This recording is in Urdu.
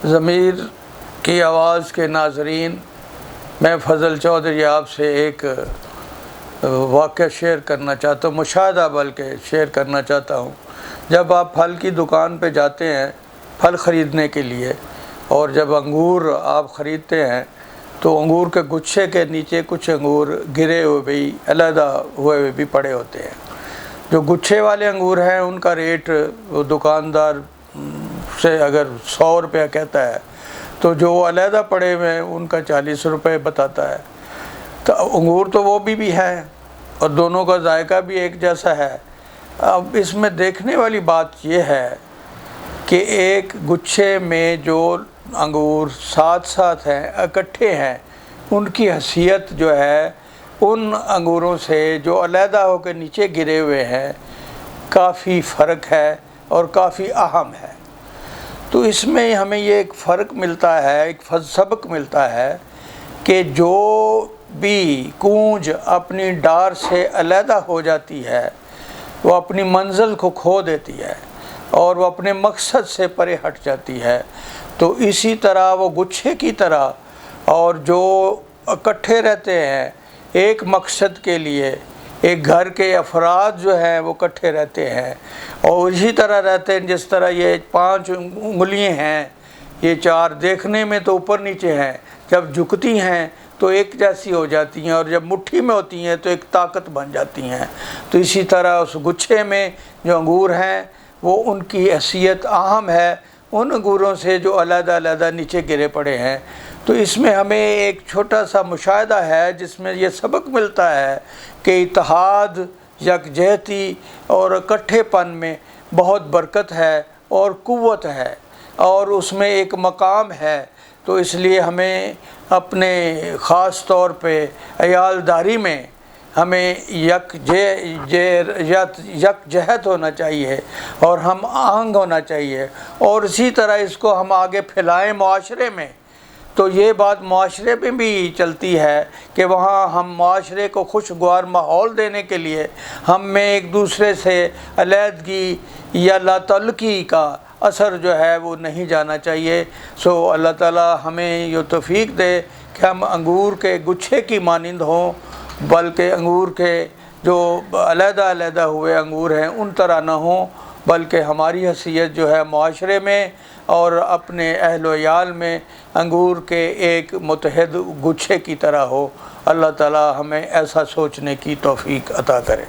ضمیر کی آواز کے ناظرین، میں فضل چودھری آپ سے ایک واقعہ شیئر کرنا چاہتا ہوں، مشاہدہ بلکہ شیئر کرنا چاہتا ہوں۔ جب آپ پھل کی دکان پہ جاتے ہیں پھل خریدنے کے لیے، اور جب انگور آپ خریدتے ہیں تو انگور کے گچھے کے نیچے کچھ انگور گرے ہوئے بھی علیحدہ ہوئے بھی پڑے ہوتے ہیں۔ جو گچھے والے انگور ہیں ان کا ریٹ وہ دکاندار سے اگر 100 روپیہ کہتا ہے تو جو علیحدہ پڑے ہوئے ہیں ان کا 40 روپے بتاتا ہے۔ تو انگور تو وہ بھی ہے اور دونوں کا ذائقہ بھی ایک جیسا ہے۔ اب اس میں دیکھنے والی بات یہ ہے کہ ایک گچھے میں جو انگور ساتھ ساتھ ہیں، اکٹھے ہیں، ان کی حیثیت جو ہے ان انگوروں سے جو علیحدہ ہو کے نیچے گرے ہوئے ہیں کافی فرق ہے اور کافی اہم ہے۔ تو اس میں ہمیں یہ ایک فرق ملتا ہے، ایک سبق ملتا ہے کہ جو بھی کونج اپنی ڈار سے علیحدہ ہو جاتی ہے وہ اپنی منزل کو کھو دیتی ہے اور وہ اپنے مقصد سے پرے ہٹ جاتی ہے۔ تو اسی طرح وہ گچھے کی طرح اور جو اکٹھے رہتے ہیں ایک مقصد کے لیے، ایک گھر کے افراد جو ہیں وہ اکٹھے رہتے ہیں اور اسی طرح رہتے ہیں جس طرح یہ 5 انگلیاں ہیں، یہ 4 دیکھنے میں تو اوپر نیچے ہیں، جب جھکتی ہیں تو ایک جیسی ہو جاتی ہیں اور جب مٹھی میں ہوتی ہیں تو ایک طاقت بن جاتی ہیں۔ تو اسی طرح اس گچھے میں جو انگور ہیں وہ ان کی حیثیت اہم ہے ان انگوروں سے جو علیحدہ علیحدہ نیچے گرے پڑے ہیں۔ تو اس میں ہمیں ایک چھوٹا سا مشاہدہ ہے جس میں یہ سبق ملتا ہے کہ اتحاد، یکجہتی اور اکٹھے پن میں بہت برکت ہے اور قوت ہے اور اس میں ایک مقام ہے۔ تو اس لیے ہمیں اپنے خاص طور پہ عیالداری میں ہمیں یکجہت ہونا چاہیے اور ہم آہنگ ہونا چاہیے، اور اسی طرح اس کو ہم آگے پھیلائیں معاشرے میں۔ تو یہ بات معاشرے میں بھی چلتی ہے کہ وہاں ہم معاشرے کو خوشگوار ماحول دینے کے لیے ہم میں ایک دوسرے سے علیحدگی یا لا تعلقی کا اثر جو ہے وہ نہیں جانا چاہیے۔ سو اللہ تعالی ہمیں یہ توفیق دے کہ ہم انگور کے گچھے کی مانند ہوں، بلکہ انگور کے جو علیحدہ علیحدہ ہوئے انگور ہیں ان طرح نہ ہوں، بلکہ ہماری حیثیت جو ہے معاشرے میں اور اپنے اہل و عیال میں انگور کے ایک متحد گچھے کی طرح ہو۔ اللہ تعالی ہمیں ایسا سوچنے کی توفیق عطا کرے۔